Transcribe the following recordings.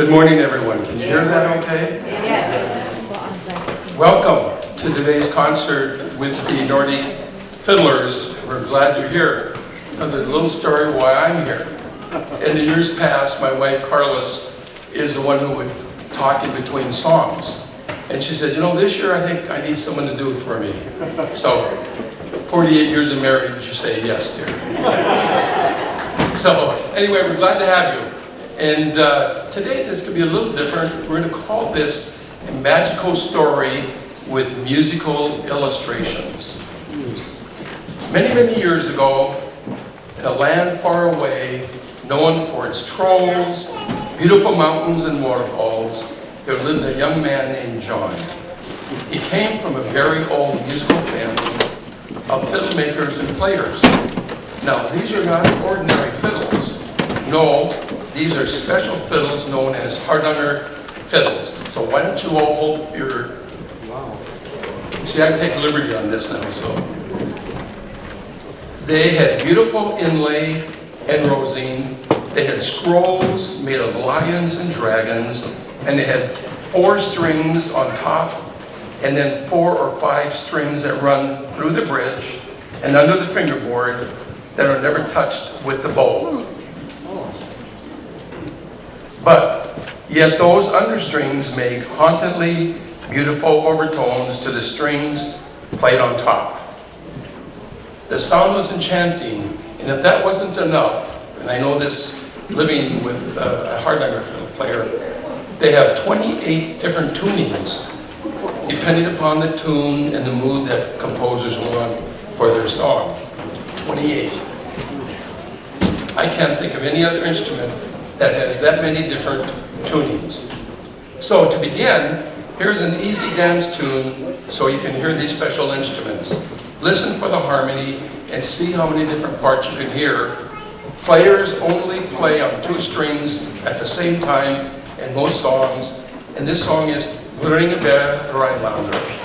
Good morning, everyone. Can you hear that okay? Yes. Welcome to today's concert with the Nordic Fiddlers. We're glad you're here. Now, there's a little story why I'm here. In the years past, my wife, Carlos, is the one who would talk in between songs. And she said, you know, this year I think I need someone to do it for me. So, 48 years of marriage, you say yes, dear. So, anyway, we're glad to have you. And today this could be a little different. We're going to call this a magical story with musical illustrations. Many, many years ago, in a land far away, known for its trolls, beautiful mountains and waterfalls, there lived a young man named John. He came from a very old musical family of fiddle makers and players. Now, these are not ordinary fiddles. No, these are special fiddles known as hardanger fiddles. So why don't you all hold your... Wow. See, I can take liberty on this now, so... They had beautiful inlay and rosine. They had scrolls made of lions and dragons, and they had 4 strings on top, and then 4 or 5 strings that run through the bridge and under the fingerboard that are never touched with the bow. But yet those understrings make hauntingly beautiful overtones to the strings played on top. The sound was enchanting, and if that wasn't enough, and I know this living with a hardanger fiddle player, they have 28 different tunings, depending upon the tune and the mood that composers want for their song. 28. I can't think of any other instrument that has that many different tunings. So to begin, here's an easy dance tune so you can hear these special instruments. Listen for the harmony and see how many different parts you can hear. Players only play on 2 strings at the same time in most songs, and this song is Ringeberg Rhinelander.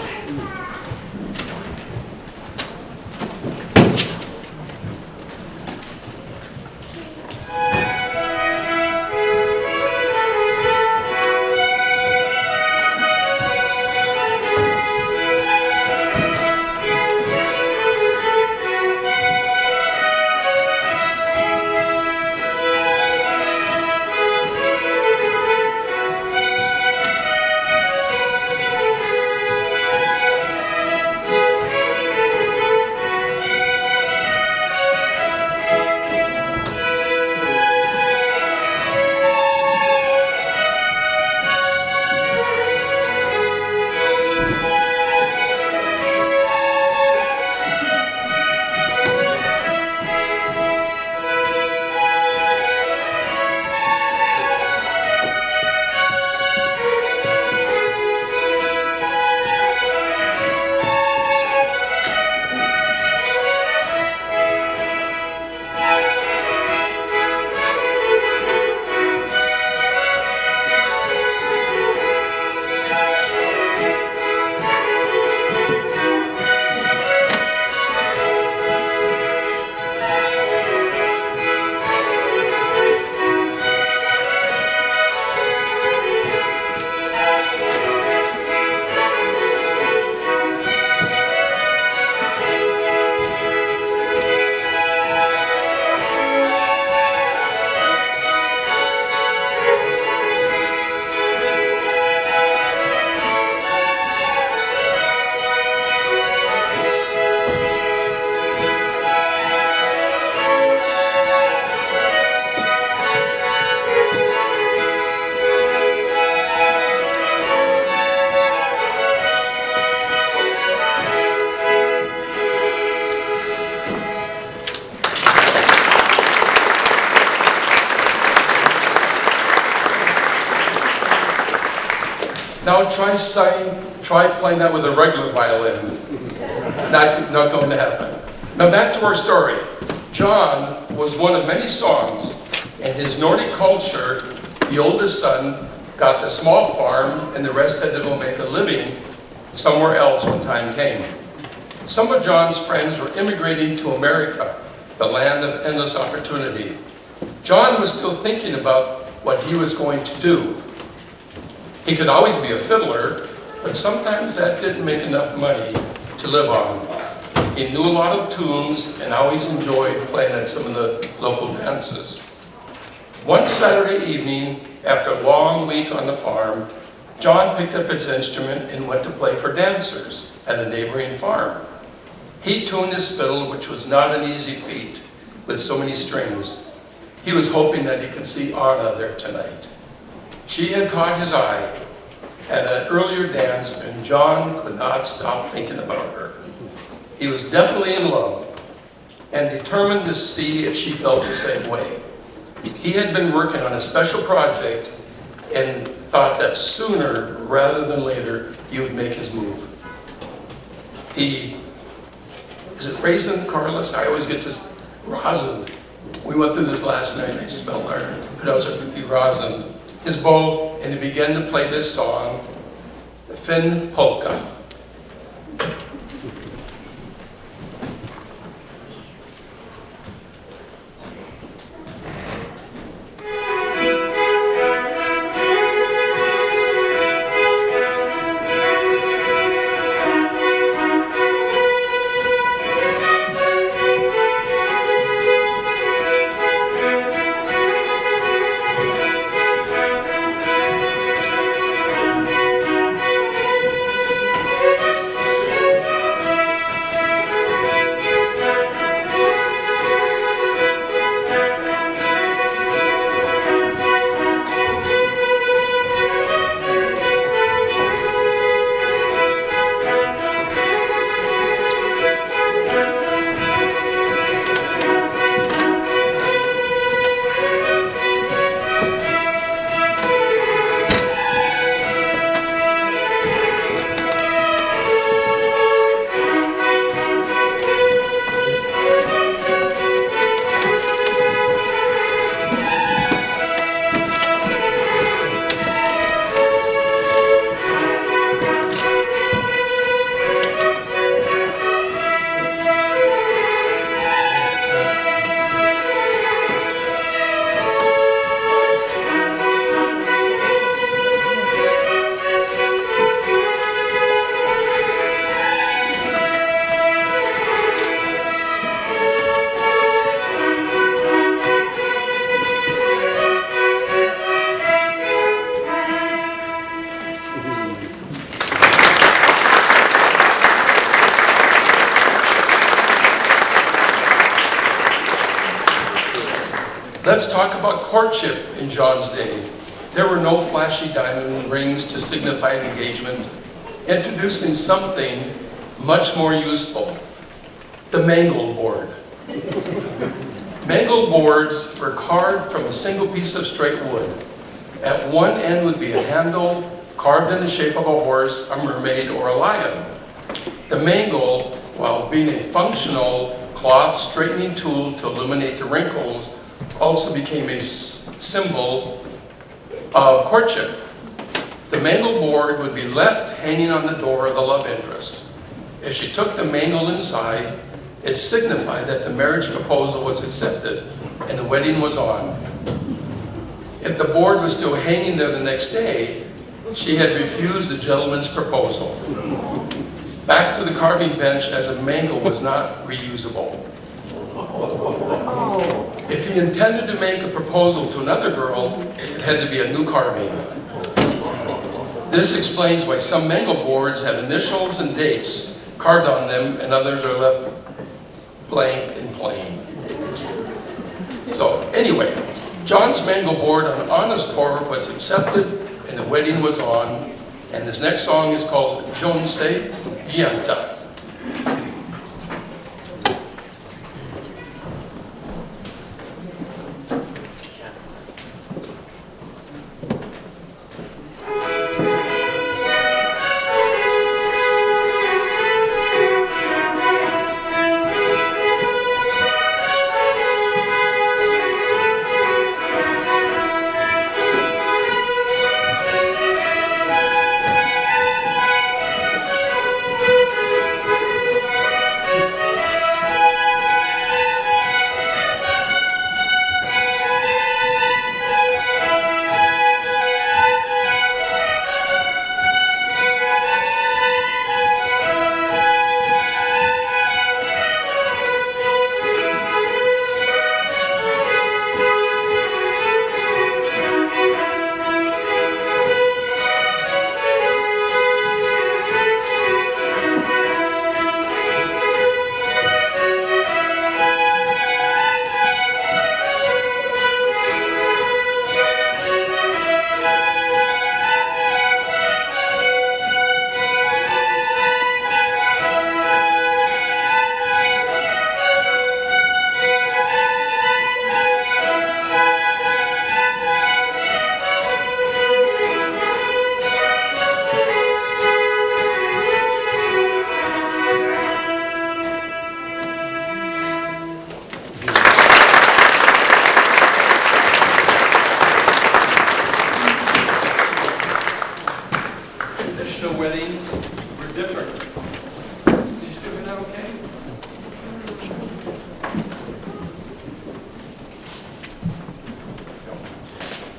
Now try playing that with a regular violin. Not going to happen. Now back to our story. John was one of many songs. In his Nordic culture, the oldest son got the small farm and the rest had to go make a living somewhere else when time came. Some of John's friends were immigrating to America, the land of endless opportunity. John was still thinking about what he was going to do. He could always be a fiddler, but sometimes that didn't make enough money to live on. He knew a lot of tunes and always enjoyed playing at some of the local dances. One Saturday evening, after a long week on the farm, John picked up his instrument and went to play for dancers at a neighboring farm. He tuned his fiddle, which was not an easy feat with so many strings. He was hoping that he could see Anna there tonight. She had caught his eye at an earlier dance, and John could not stop thinking about her. He was definitely in love and determined to see if she felt the same way. He had been working on a special project and thought that sooner rather than later he would make his move. Is it raisin, Carlos? I always get this rosin. We went through this last night and I smelled our producer rosin. His bow, and he began to play this song, the Finn Polka. Let's talk about courtship in John's day. There were no flashy diamond rings to signify an engagement, introducing something much more useful, the mangle board. Mangle boards were carved from a single piece of straight wood. At one end would be a handle carved in the shape of a horse, a mermaid, or a lion. The mangle, while being a functional cloth straightening tool to illuminate the wrinkles, also became a symbol of courtship. The mangle board would be left hanging on the door of the love interest. If she took the mangle inside, it signified that the marriage proposal was accepted and the wedding was on. If the board was still hanging there the next day, she had refused the gentleman's proposal. Back to the carving bench, as a mangle was not reusable. If he intended to make a proposal to another girl, it had to be a new carving. This explains why some mangle boards have initials and dates carved on them and others are left blank and plain. So anyway, John's mangle board on Anna's door was accepted and the wedding was on, and this next song is called Jonse Yanta.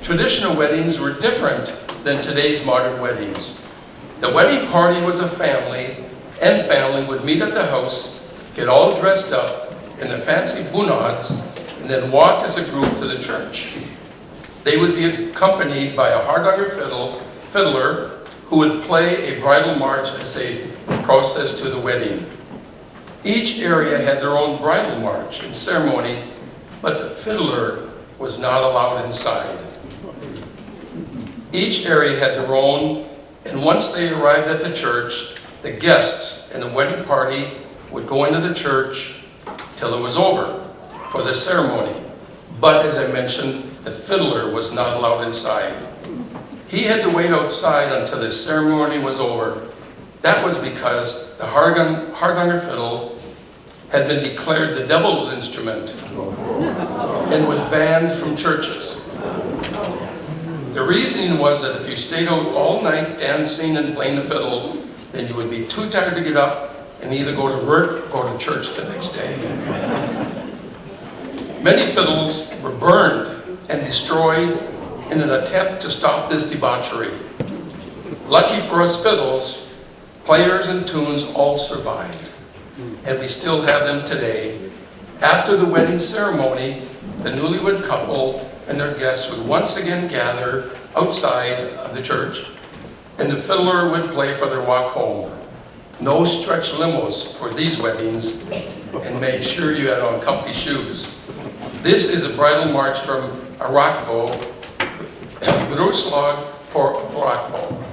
Traditional weddings were different than today's modern weddings. The wedding party was a family, and family would meet at the house, get all dressed up in the fancy bunads, and then walk as a group to the church. They would be accompanied by a hardanger fiddler who would play a bridal march as a process to the wedding. Each area had their own bridal march and ceremony, but the fiddler was not allowed inside. Each area had their own, and once they arrived at the church, the guests and the wedding party would go into the church till it was over for the ceremony. But as I mentioned, the fiddler was not allowed inside. He had to wait outside until the ceremony was over. That was because the hardanger fiddle had been declared the devil's instrument and was banned from churches. The reasoning was that if you stayed out all night dancing and playing the fiddle, then you would be too tired to get up and either go to work or go to church the next day. Many fiddles were burned and destroyed in an attempt to stop this debauchery. Lucky for us fiddles, players and tunes all survived, and we still have them today. After the wedding ceremony, the newlywed couple and their guests would once again gather outside of the church, and the fiddler would play for their walk home. No stretch limos for these weddings, and made sure you had on comfy shoes. This is a bridal march from a rock bow, Bruslag for a rock bow.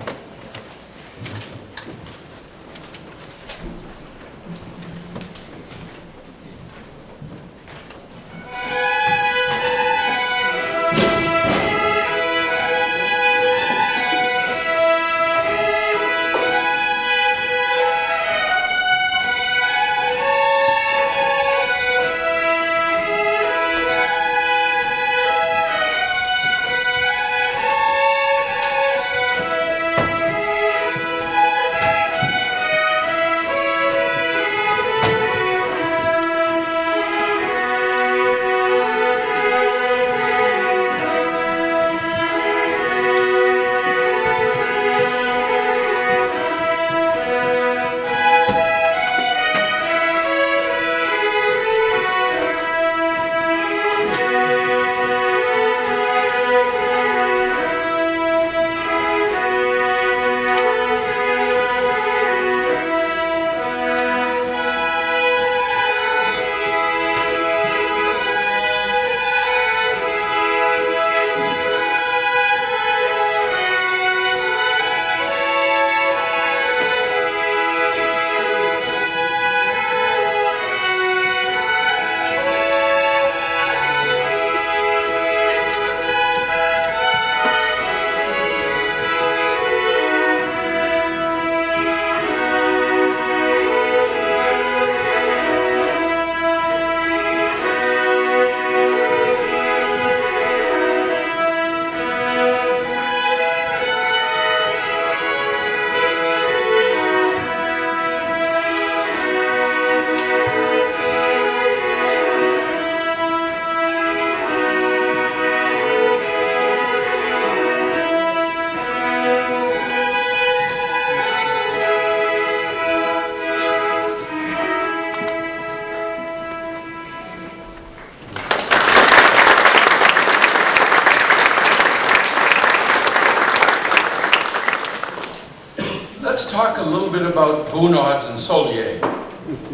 Let's talk a little bit about bunads and solier.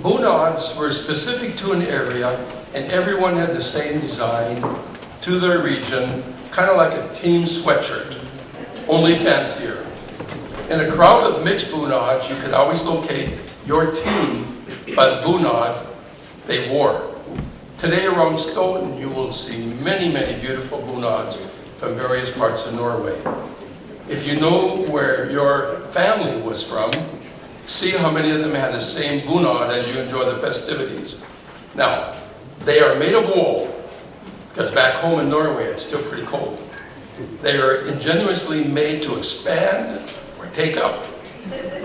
Bunads were specific to an area, and everyone had the same design to their region, kind of like a team sweatshirt, only fancier. In a crowd of mixed bunads, you could always locate your team by the bunad they wore. Today around Stoughton, you will see many, many beautiful bunads from various parts of Norway. If you know where your family was from, see how many of them had the same bunad as you enjoy the festivities. Now, they are made of wool, because back home in Norway it's still pretty cold. They are ingeniously made to expand or take up,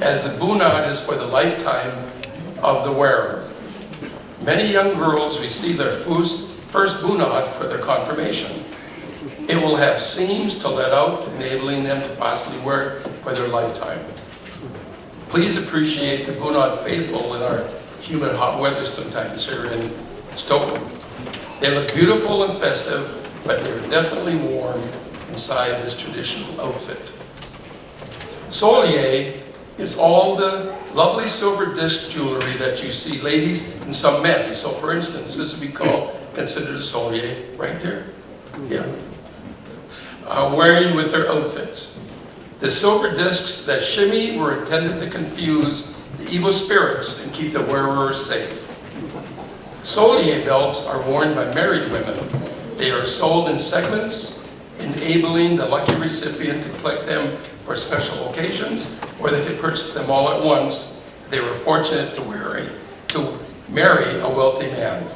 as the bunad is for the lifetime of the wearer. Many young girls receive their first bunad for their confirmation. It will have seams to let out, enabling them to possibly wear it for their lifetime. Please appreciate the bunad faithful in our humid hot weather sometimes here in Stoughton. They look beautiful and festive, but they're definitely warm inside this traditional outfit. Soulier is all the lovely silver disc jewelry that you see, ladies and some men. So for instance, this would be considered a soulier right there. Yeah. Wearing with their outfits. The silver discs that shimmy were intended to confuse the evil spirits and keep the wearer safe. Soulier belts are worn by married women. They are sold in segments, enabling the lucky recipient to collect them for special occasions, or they could purchase them all at once. They were fortunate to marry a wealthy man.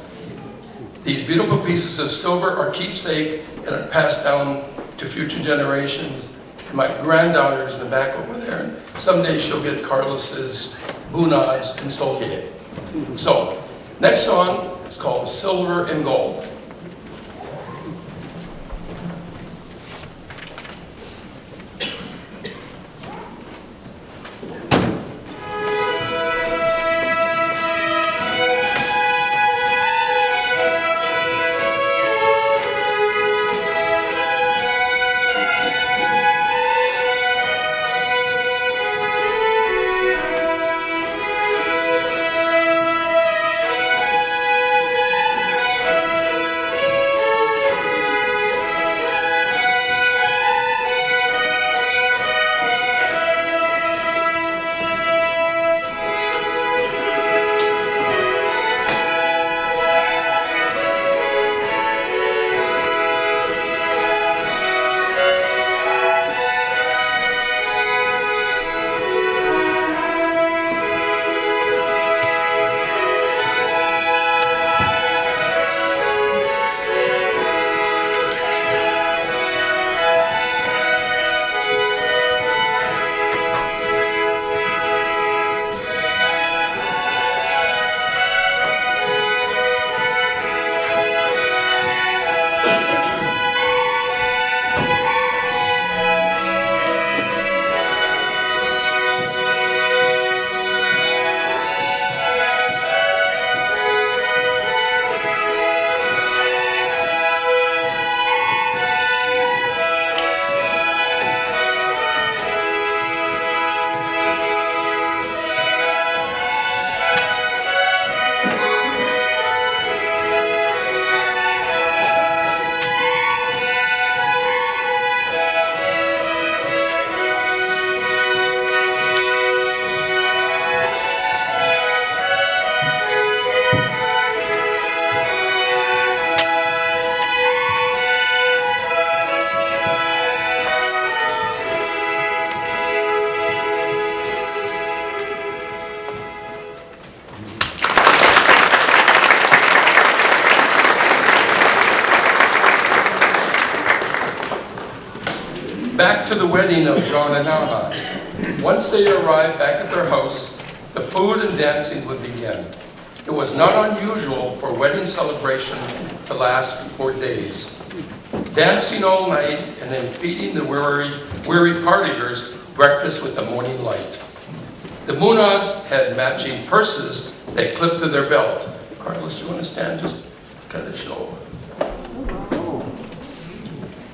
These beautiful pieces of silver are keepsake and are passed down to future generations. And my granddaughter's in the back over there, and someday she'll get Carlos's bunads and soulier. So, next song is called Silver and Gold. Back to the wedding of John and Anna. Once they arrived back at their house, the food and dancing would begin. It was not unusual for a wedding celebration to last for days. Dancing all night and then feeding the weary partiers breakfast with the morning light. The bunads had matching purses that clipped to their belt. Carlos, do you want to stand just kind of show?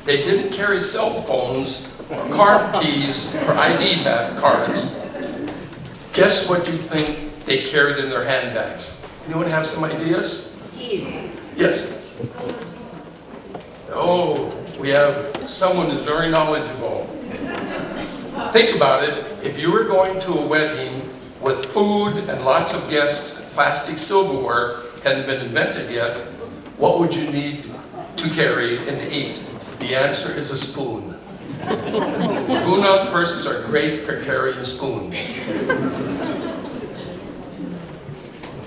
They didn't carry cell phones, or car keys, or ID cards. Guess what you think they carried in their handbags? Anyone have some ideas? Keys. Yes. Oh, we have someone who's very knowledgeable. Think about it. If you were going to a wedding with food and lots of guests, and plastic silverware hadn't been invented yet, what would you need to carry and to eat? The answer is a spoon. Bunad purses are great for carrying spoons.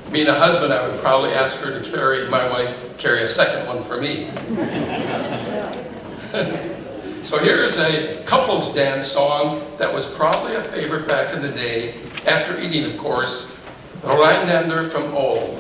Being a husband, I would probably ask her to carry, my wife, carry a second one for me. So here's a couples dance song that was probably a favorite back in the day, after eating, of course, the Rhinelander from Old.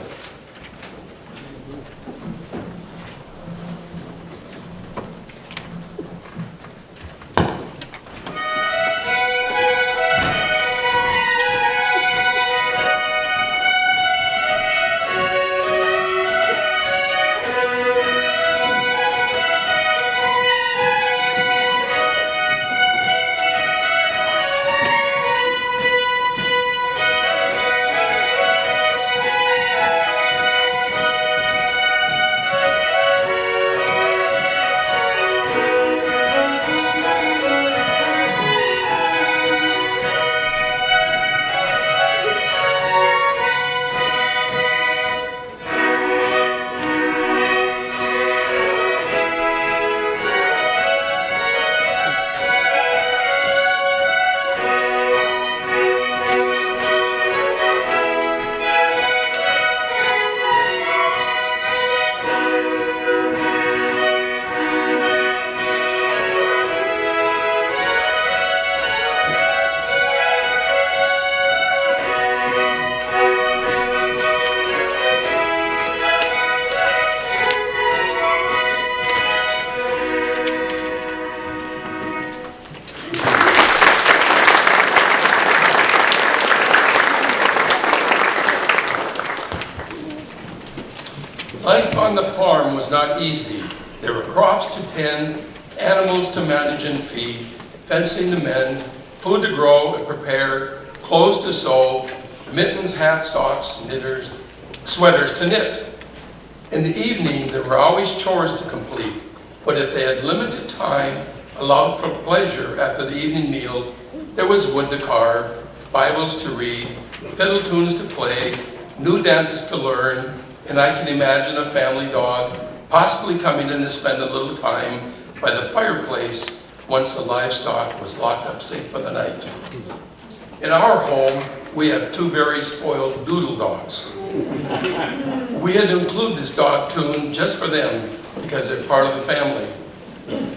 Life on the farm was not easy. There were crops to tend, animals to manage and feed, fencing to mend, food to grow and prepare, clothes to sew, mittens, hats, socks, knitters, sweaters to knit. In the evening, there were always chores to complete, but if they had limited time allowed for pleasure after the evening meal, there was wood to carve, Bibles to read, fiddle tunes to play, new dances to learn, and I can imagine a family dog possibly coming in to spend a little time by the fireplace once the livestock was locked up safe for the night. In our home, we have two very spoiled doodle dogs. We had to include this dog tune just for them because they're part of the family.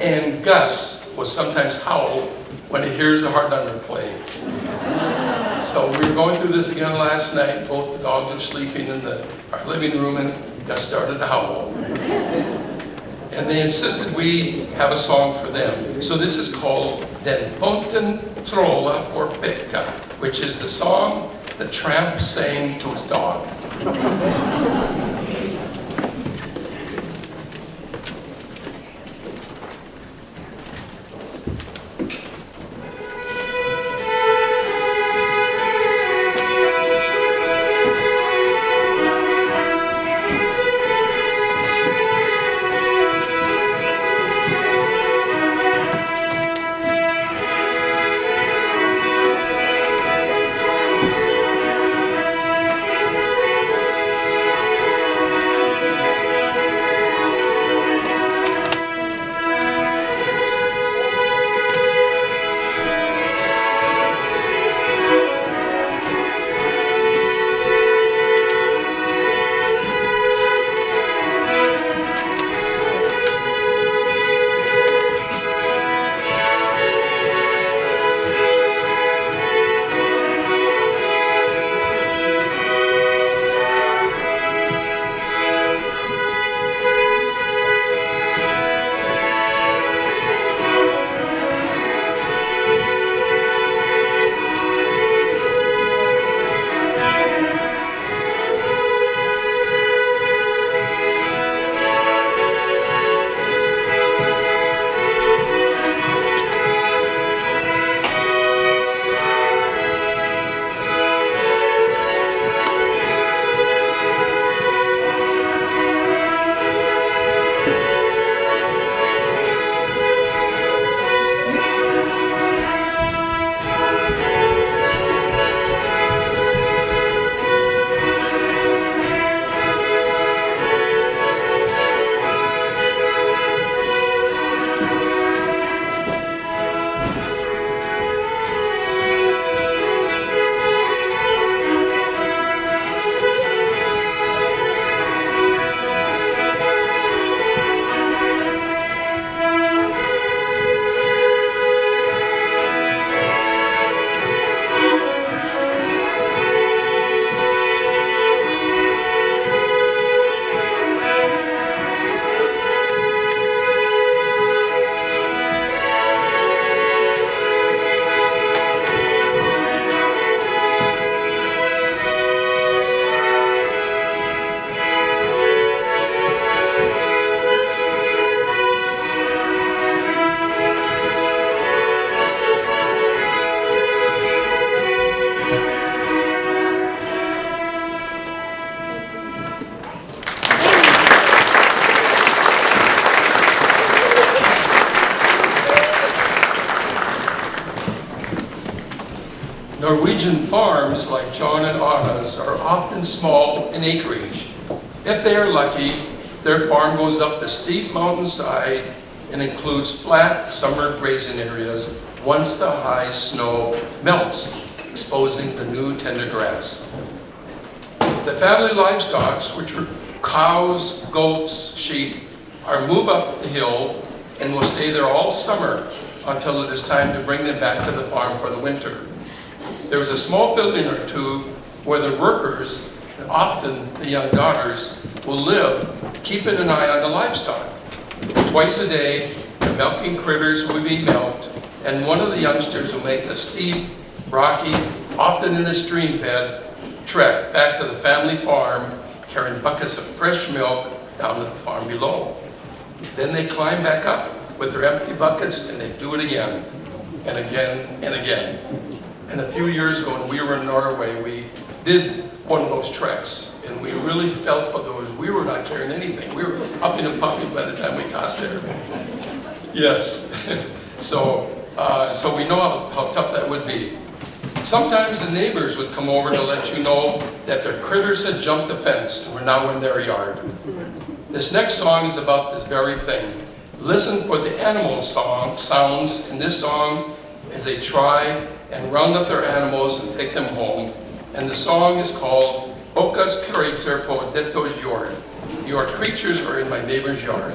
And Gus will sometimes howl when he hears the Hardanger play. So we were going through this again last night. Both the dogs were sleeping in our living room, and Gus started to howl. And they insisted we have a song for them. So this is called Den Fonten Trolla for Pekka, which is the song the tramp sang to his dog. Norwegian farms like John and Anna's are often small in acreage. If they are lucky, their farm goes up the steep mountainside and includes flat summer grazing areas once the high snow melts, exposing the new tender grass. The family livestock, which are cows, goats, sheep, are moved up the hill and will stay there all summer until it is time to bring them back to the farm for the winter. There is a small building or two where the workers, and often the young daughters, will live, keeping an eye on the livestock. Twice a day, the milking critters will be milked, and one of the youngsters will make the steep, rocky, often in a stream bed, trek back to the family farm, carrying buckets of fresh milk down to the farm below. Then they climb back up with their empty buckets and they do it again and again and again. And a few years ago when we were in Norway, we did one of those treks and we really felt for those. We were not carrying anything. We were huffing and puffing by the time we got there. Yes. So we know how tough that would be. Sometimes the neighbors would come over to let you know that their critters had jumped the fence and were now in their yard. This next song is about this very thing. Listen for the animal sounds in this song as they try and round up their animals and take them home. And the song is called Okas Kreatur på Dettos Jord. Your creatures are in my neighbor's yard.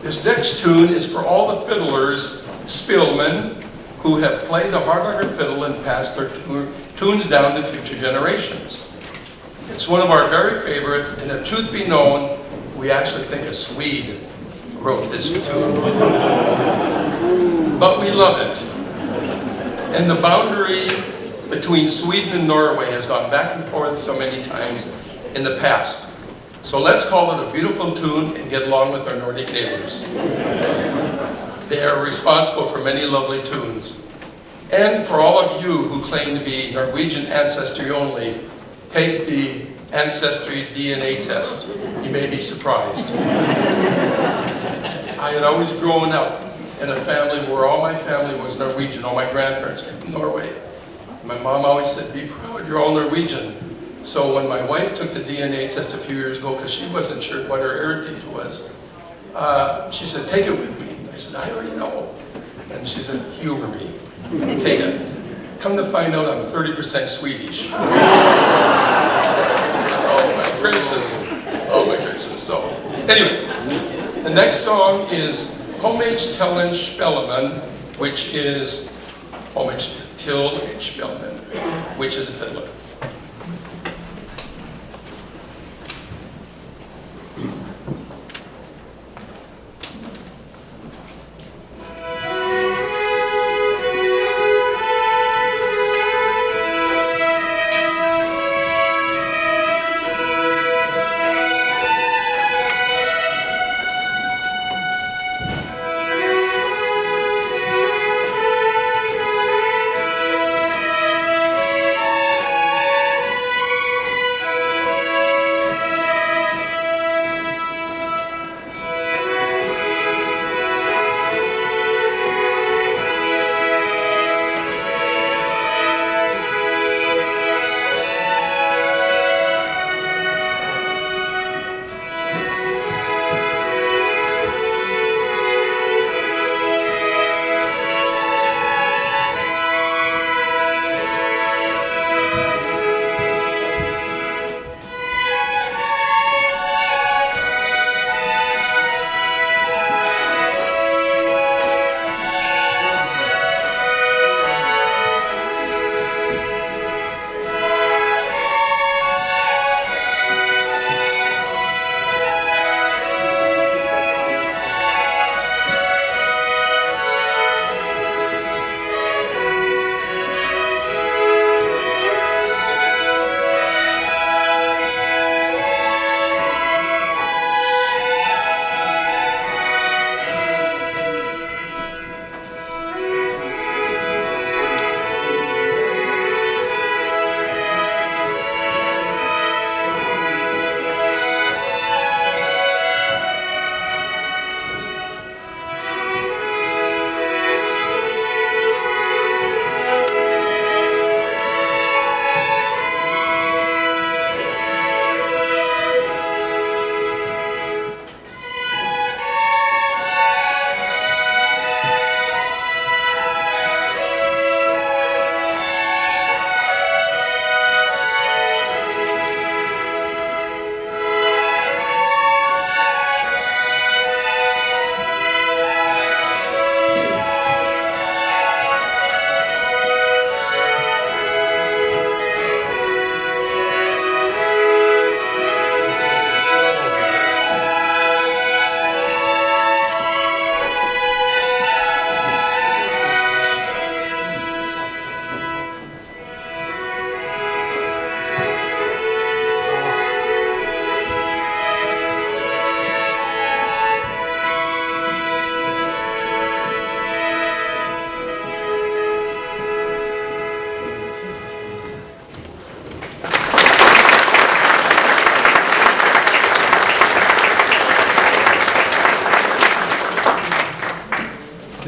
This next tune is for all the fiddlers, Spielman, who have played the hard-hearted fiddle and passed their tunes down to future generations. It's one of our very favorite, and if truth be known, we actually think a Swede wrote this tune. But we love it. And the boundary between Sweden and Norway has gone back and forth so many times in the past. So let's call it a beautiful tune and get along with our Nordic neighbors. They are responsible for many lovely tunes. And for all of you who claim to be Norwegian ancestry only, take the ancestry DNA test. You may be surprised. I had always grown up in a family where all my family was Norwegian. All my grandparents came from Norway. My mom always said, "Be proud, you're all Norwegian." So when my wife took the DNA test a few years ago, because she wasn't sure what her heritage was, she said, "Take it with me." I said, "I already know." And she said, humor me. Take it. Come to find out I'm 30% Swedish. Oh my gracious. Oh my gracious. So, anyway, the next song is Homage till en Spelleman, which is Homage till en Spelleman, which is a fiddler.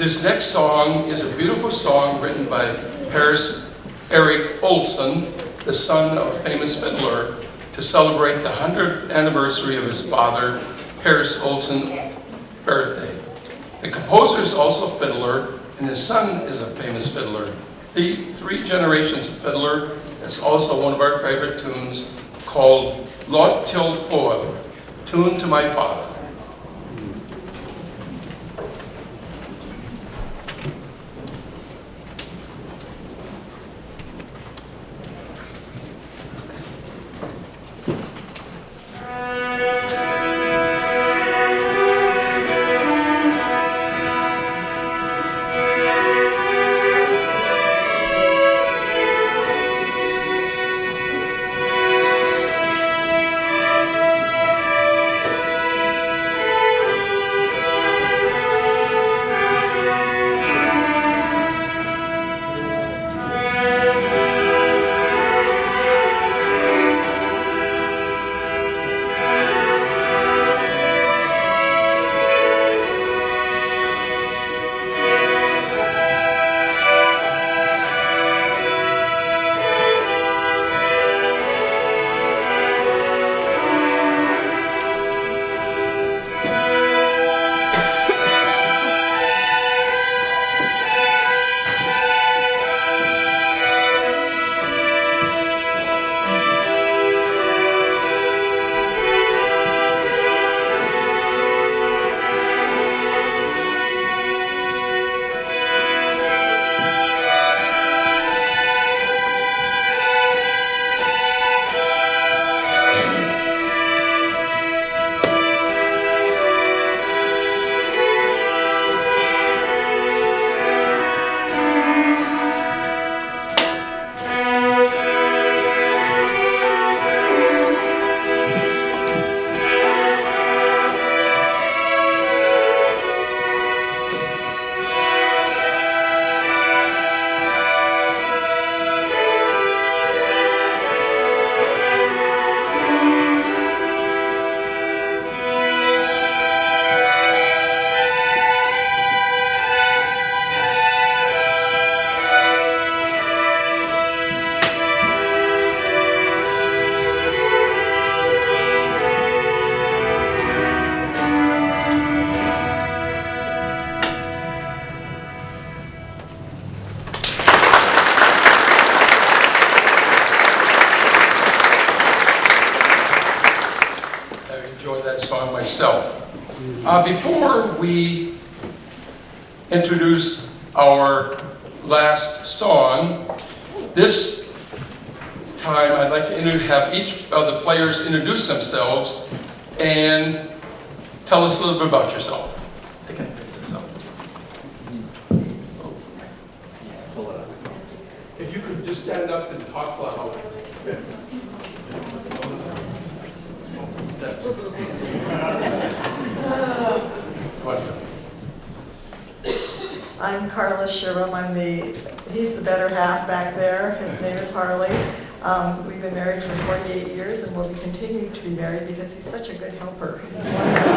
This next song is a beautiful song written by Paris Erik Olsen, the son of a famous fiddler, to celebrate the 100th anniversary of his father, Paris Olsen's birthday. The composer is also a fiddler, and his son is a famous fiddler. The three generations of fiddler is also one of our favorite tunes called Låt till Far, Tune to My Father. myself. Before we introduce our last song, this time I'd like to have each of the players introduce themselves and tell us a little bit about yourself. I think I picked this up. If you could just stand up and talk loud. I'm Carla Shiram. He's the better half back there. His name is Harley. We've been married for 48 years and will be continuing to be married because he's such a good helper. He's wonderful.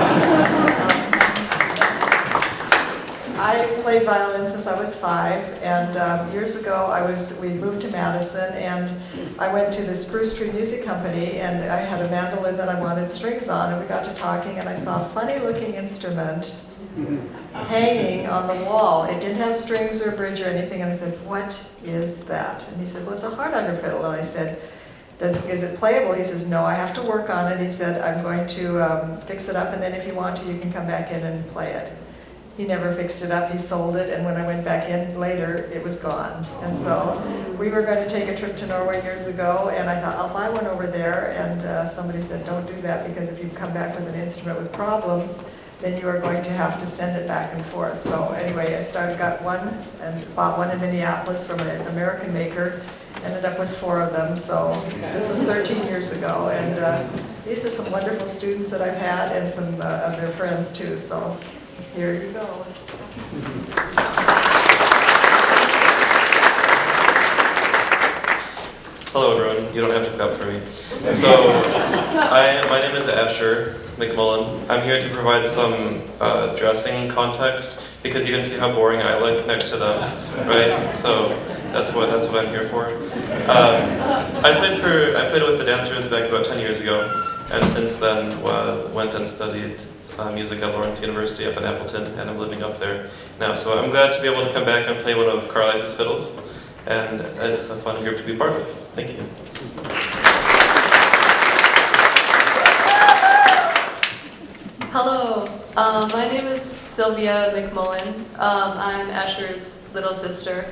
I played violin since I was 5, and years ago we moved to Madison, and I went to the Spruce Tree Music Company, and I had a mandolin that I wanted strings on, and we got to talking, and I saw a funny-looking instrument hanging on the wall. It didn't have strings or bridge or anything, and I said, "What is that?" And he said, "Well, it's a hard-under fiddle." And I said, "Is it playable?" He says, "No, I have to work on it." He said, "I'm going to fix it up, and then if you want to, you can come back in and play it." He never fixed it up, he sold it, and when I went back in later, it was gone. And so we were going to take a trip to Norway years ago, and I thought, I'll buy one over there, and somebody said, don't do that, because if you come back with an instrument with problems, then you are going to have to send it back and forth. So anyway, got one, and bought one in Minneapolis from an American maker, ended up with 4 of them, so this was 13 years ago, and these are some wonderful students that I've had, and some of their friends too, so. Here you go. Hello everyone, you don't have to clap for me. So, my name is Asher McMullen. I'm here to provide some dressing context because you can see how boring I look next to them, right? So that's what I'm here for. I played with the dancers back about 10 years ago. And since then, went and studied music at Lawrence University up in Appleton, and I'm living up there now. So I'm glad to be able to come back and play one of Carlisle's fiddles, and it's a fun group to be part of. Thank you. Hello, my name is Sylvia McMullen. I'm Asher's little sister.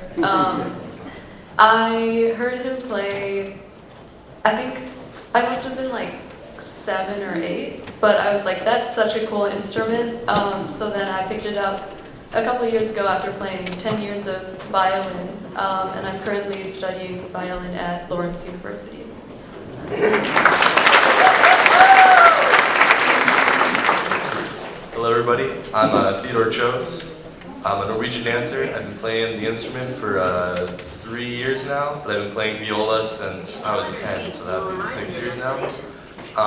I heard him play, I think I must have been like 7 or 8, but I was like, that's such a cool instrument. So then I picked it up a couple of years ago after playing 10 years of violin, and I'm currently studying violin at Lawrence University. Hello everybody, I'm Theodore Chose. I'm a Norwegian dancer. I've been playing the instrument for 3 years now, but I've been playing viola since I was 10, so that would be 6 years now. I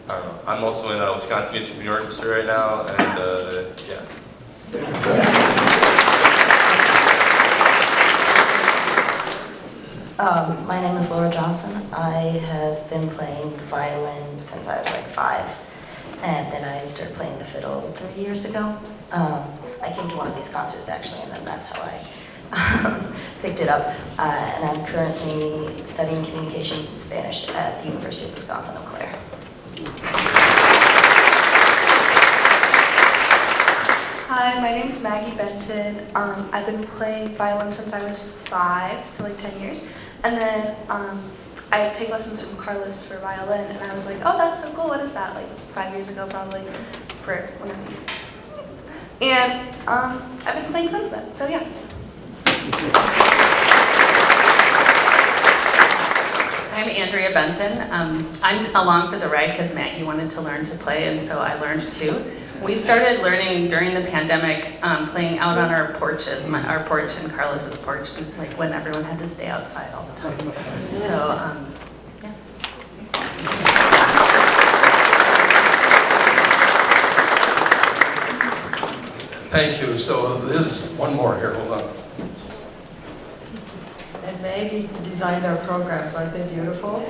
don't know. I'm also in Wisconsin Music Symphony Orchestra right now, and yeah. My name is Laura Johnson. I have been playing the violin since I was like 5, and then I started playing the fiddle 3 years ago. I came to one of these concerts actually, and then that's how I picked it up. And I'm currently studying communications and Spanish at the University of Wisconsin-Eau Claire. Hi, my name is Maggie Benton. I've been playing violin since I was 5, so like 10 years. And then I take lessons from Carlos for violin, and I was like, oh, that's so cool, what is that? Like 5 years ago probably, for one of these. And I've been playing since then, so yeah. I'm Andrea Benton. I'm along for the ride because Maggie wanted to learn to play, and so I learned too. We started learning during the pandemic, playing out on our porches, our porch and Carlos's porch, like when everyone had to stay outside all the time. So, yeah. Thank you. So this is one more here. Hold on. And Maggie designed our programs. Aren't they beautiful?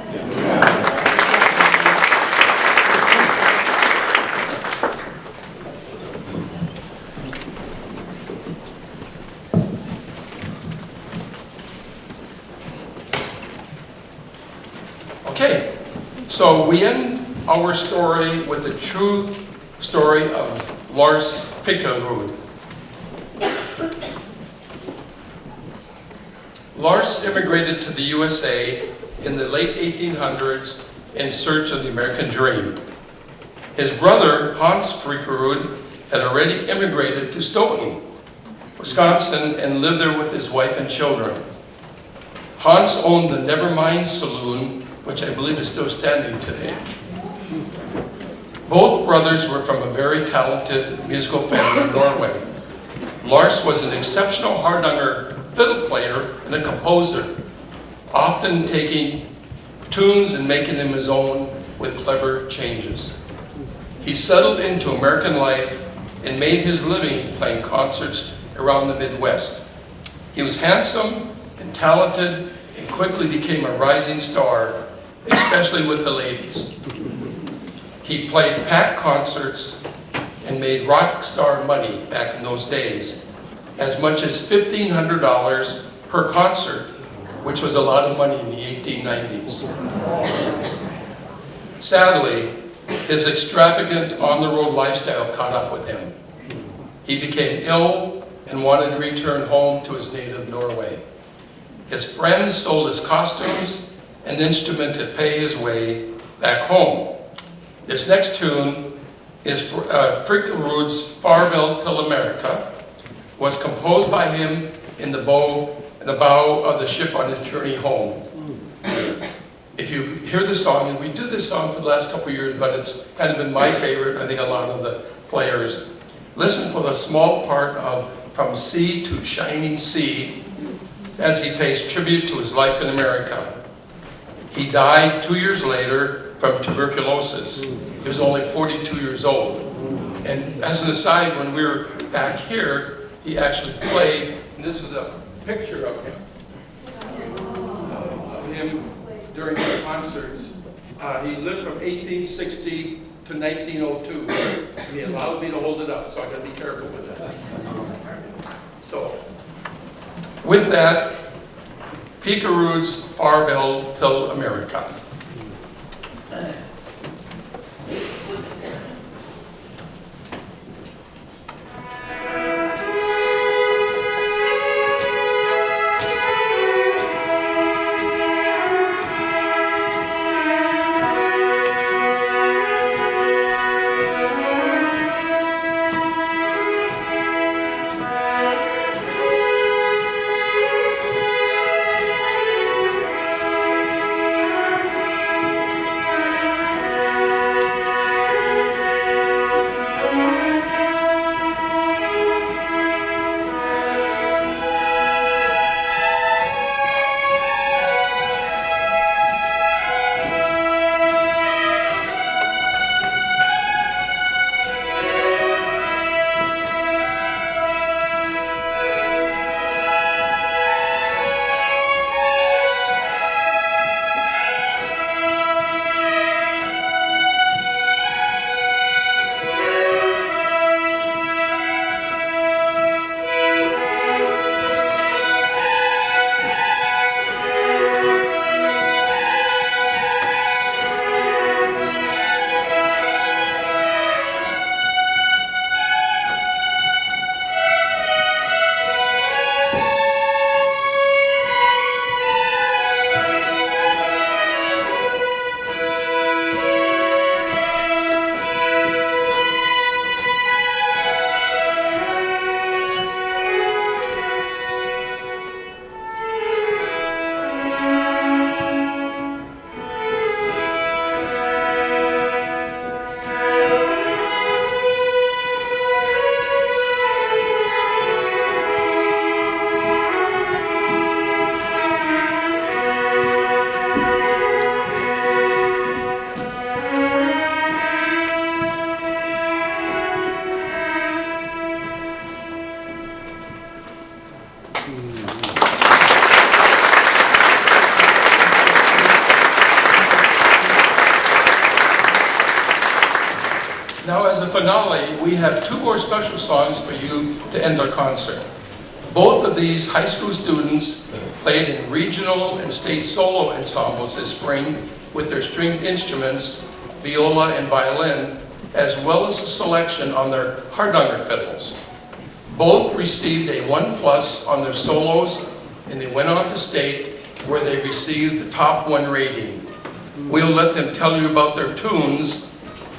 Okay, so we end our story with the true story of Lars Fickerud. Lars immigrated to the USA in the late 1800s in search of the American dream. His brother, Hans Fickerud, had already immigrated to Stoughton, Wisconsin, and lived there with his wife and children. Hans owned the Nevermind Saloon, which I believe is still standing today. Both brothers were from a very talented musical family in Norway. Lars was an exceptional hardanger fiddle player and a composer, often taking tunes and making them his own with clever changes. He settled into American life and made his living playing concerts around the Midwest. He was handsome and talented and quickly became a rising star, especially with the ladies. He played packed concerts and made rock star money back in those days, as much as $1,500 per concert, which was a lot of money in the 1890s. Sadly, his extravagant on-the-road lifestyle caught up with him. He became ill and wanted to return home to his native Norway. His friends sold his costumes and instrument to pay his way back home. This next tune is Fickerud's Farewell Till America, was composed by him in the bow of the ship on his journey home. If you hear the song, and we do this song for the last couple of years, but it's kind of been my favorite, I think a lot of the players. Listen for the small part of From Sea to Shining Sea as he pays tribute to his life in America. He died 2 years later from tuberculosis. He was only 42 years old. And as an aside, when we were back here, he actually played, and this is a picture of him during his concerts. He lived from 1860 to 1902. He allowed me to hold it up, so I gotta be careful with that. So, with that, Fickerud's Farewell Till America. Now, as a finale, we have two more special songs for you to end our concert. Both of these high school students played in regional and state solo ensembles this spring with their stringed instruments viola, and violin, as well as a selection on their hardanger fiddles. Both received a 1+ on their solos, and they went on to state where they received the top 1 rating. We'll let them tell you about their tunes.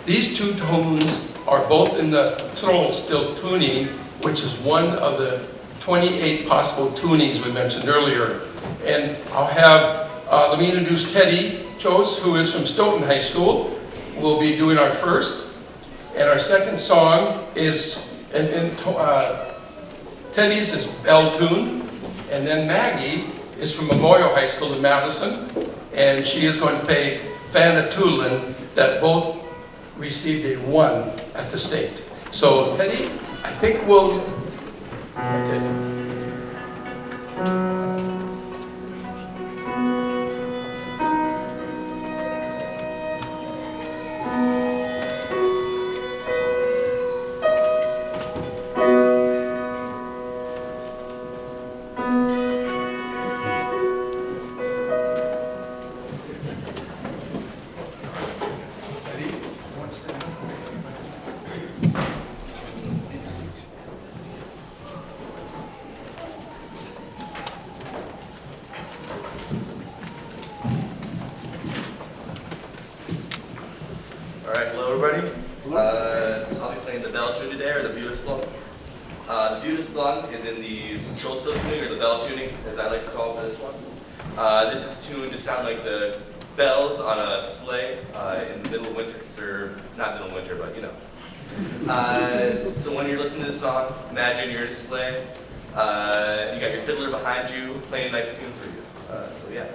These 2 tunes are both in the throat still tuning, which is one of the 28 possible tunings we mentioned earlier. And I'll have, let me introduce Teddy Chose, who is from Stoughton High School. We'll be doing our first. And our second song is, Teddy's is Bell Tune. And then Maggie is from Memorial High School in Madison. And she is going to play Fanatulin, that both received a 1 at the state. So Teddy, I think we'll, okay. Alright, hello everybody. I'll be playing the bell tune today, or the Budaslung. The Budaslung is in the Trollstill tuning, or the bell tuning, as I like to call it for this one. This is tuned to sound like the bells on a sleigh in the middle of winter, or not middle of winter, but you know. So when you're listening to this song, imagine you're in a sleigh, you got your fiddler behind you playing a nice tune for you. So yeah.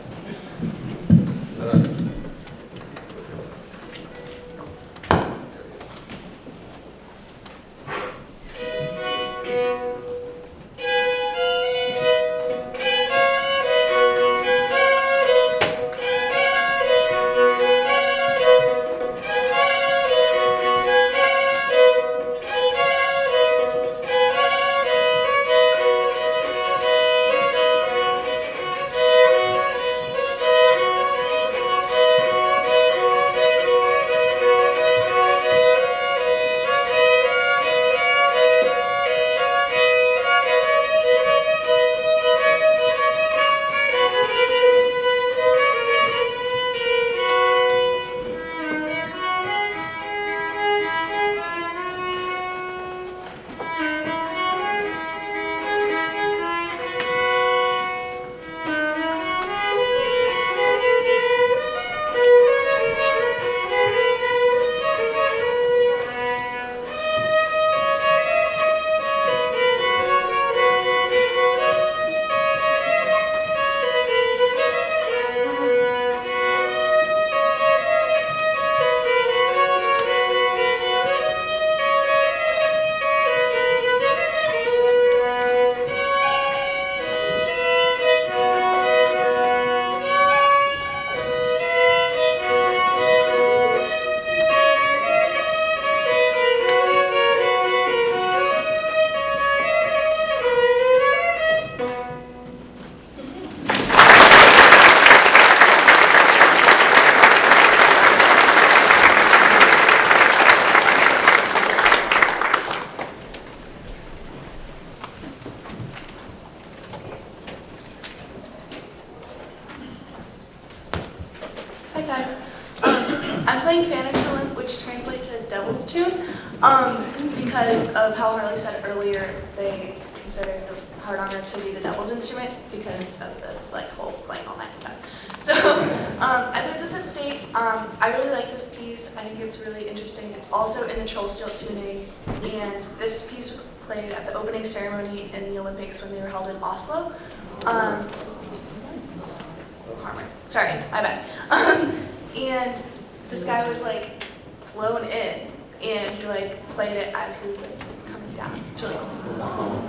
Hi guys. I'm playing Fanatulin, which translates to Devil's Tune, because of how Harley said earlier, they consider the hardanger to be the devil's instrument because of the whole playing all night and stuff. So I played this at state. I really like this piece. I think it's really interesting. It's also in the Trollstill tuning, and this piece was played at the opening ceremony in the Olympics when they were held in Oslo. Sorry, my bad. And this guy was flown in, and he played it as he was coming down. It's really cool.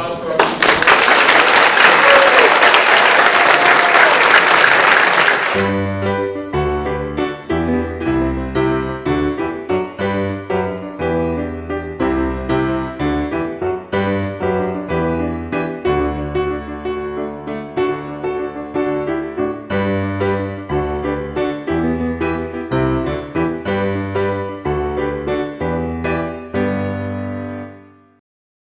applause for